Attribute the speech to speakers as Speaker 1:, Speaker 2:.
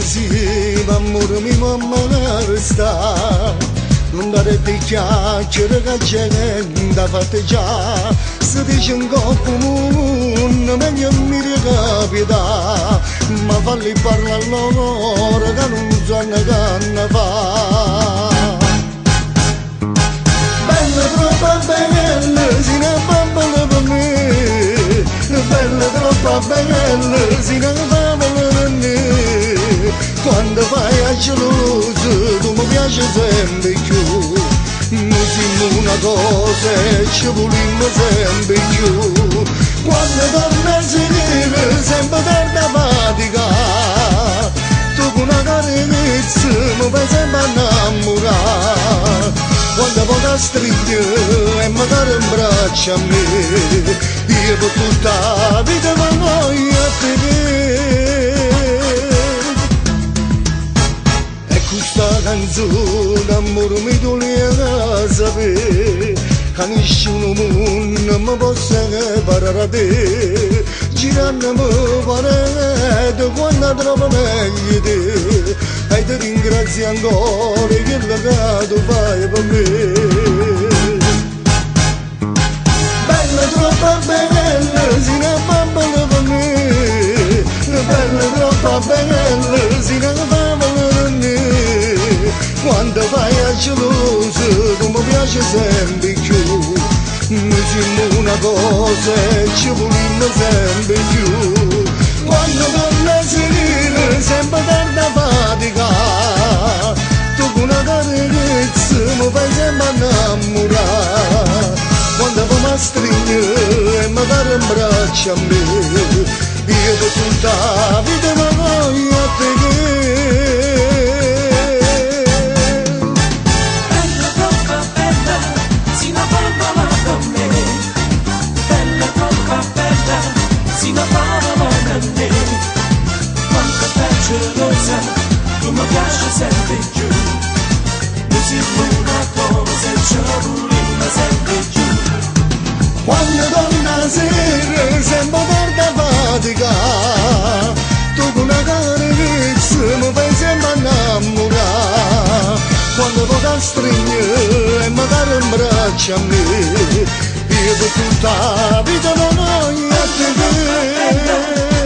Speaker 1: si m'amore mi mamma sta non dare di chiacchiere che da fatte già se dice un comune meglio mi ricapita ma falli parlare loro che non sanno che ne fa bella troppo bella si ne fa bella per me bella troppo bella si ne fa bella per me quando vai a geloso tu mi piace sempre più noi siamo una cosa e ci vogliamo sempre più quando torna a sera sempre tarda fatica tu con una carezza mi fai sempre innamorare quando poi ti stringi e magari in braccio a me io per tutta la vita voglio a te questa canzone amore mi doveva sapere che nessuno mondo mi possa parlare a te girando mi pare quando trovo meglio te e ti ringrazio ancora che la tu fai per me bella troppo bella si ne fa bella per me bella troppo bella si ne fa bella per me quando vai a geloso tu mi piace sempre più noi siamo una cosa e ci vogliamo sempre più quando torna a sera sempre tarda fatica tu con una carezza mi fai sempre innamorare quando poi mi stringi e mi dai in braccio a me io per tutta la vita mi voglio a te
Speaker 2: tu mi piaci sempre più noi siamo una cosa e ci vogliamo sempre più
Speaker 1: quando torna a sera sempre tarda fatica tu con una carezza mi fai sempre innamorare quando poi ti stringi e magari in braccio a me io per tutta la vita non voglio a te